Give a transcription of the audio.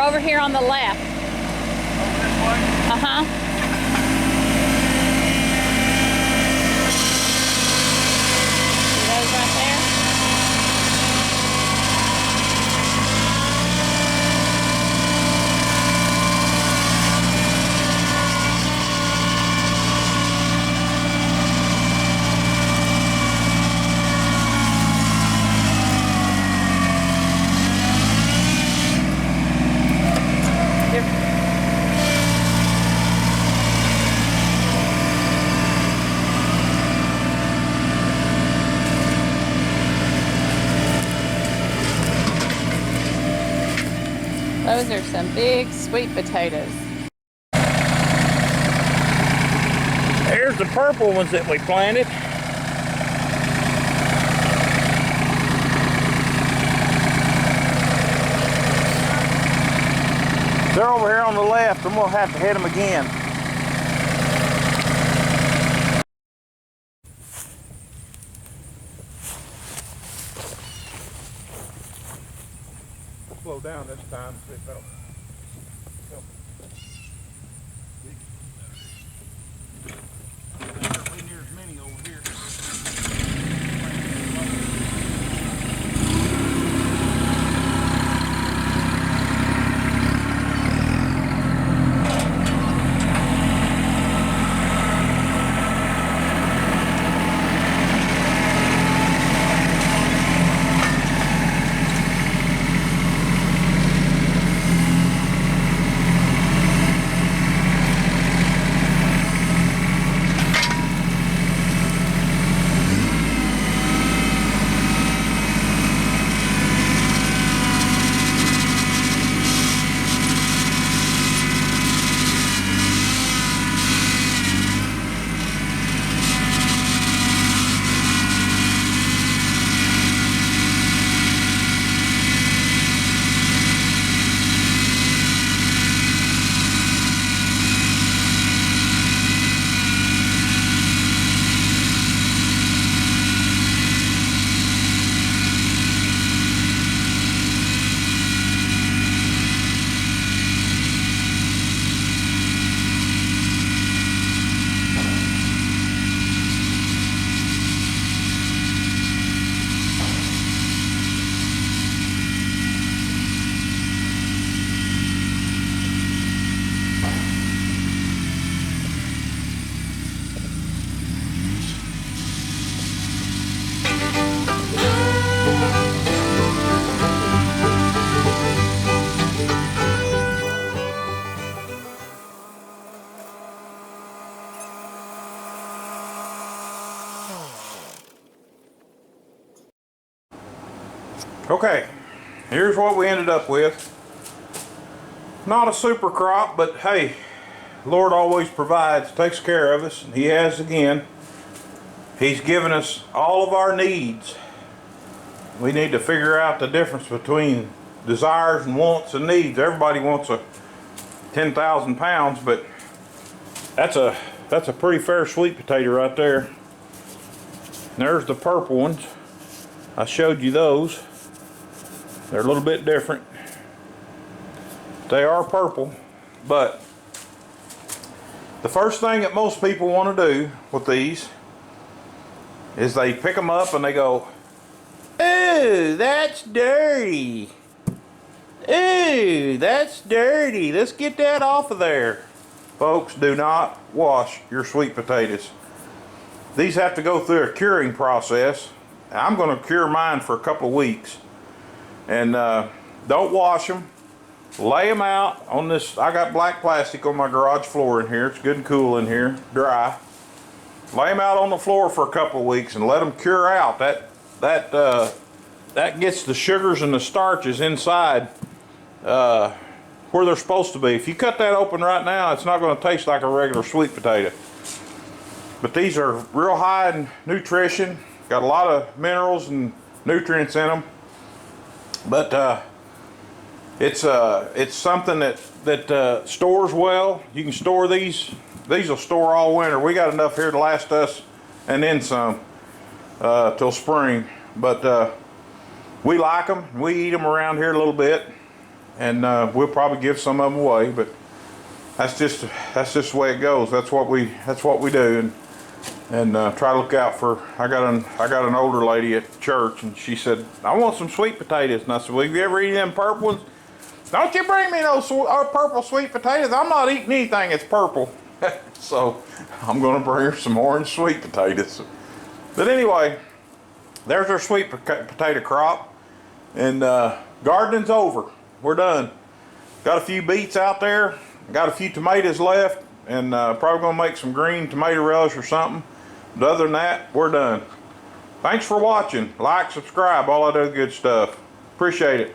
over here on the left. Over this way? Uh-huh. See those right there? Those are some big sweet potatoes. Here's the purple ones that we planted. They're over here on the left. I'm gonna have to hit them again. Slow down this time. Near as many over here. Okay, here's what we ended up with. Not a super crop, but hey, Lord always provides, takes care of us, and He has again. He's given us all of our needs. We need to figure out the difference between desires and wants and needs. Everybody wants a 10,000 pounds, but that's a pretty fair sweet potato right there. And there's the purple ones. I showed you those. They're a little bit different. They are purple, but the first thing that most people want to do with these is they pick them up and they go, "Ooh, that's dirty. Ooh, that's dirty. Let's get that off of there." Folks, do not wash your sweet potatoes. These have to go through a curing process. I'm going to cure mine for a couple of weeks. And don't wash them. Lay them out on this. I got black plastic on my garage floor in here. It's good and cool in here, dry. Lay them out on the floor for a couple of weeks and let them cure out. That gets the sugars and the starches inside where they're supposed to be. If you cut that open right now, it's not going to taste like a regular sweet potato. But these are real high in nutrition. Got a lot of minerals and nutrients in them. But it's something that stores well. You can store these. These will store all winter. We got enough here to last us and then some till spring. But we like them. We eat them around here a little bit. and we'll probably give some of them away. But that's just the way it goes. That's what we do, and try to look out for. I got an older lady at church, and she said, "I want some sweet potatoes." And I said, "Well, have you ever eaten them purple ones? Don't you bring me those purple sweet potatoes. I'm not eating anything that's purple." So I'm gonna bring her some orange sweet potatoes. But anyway, there's our sweet potato crop, and gardening's over. We're done. Got a few beets out there. Got a few tomatoes left, and probably gonna make some green tomato relish or something. But other than that, we're done. Thanks for watching. Like, subscribe, all that other good stuff. Appreciate it.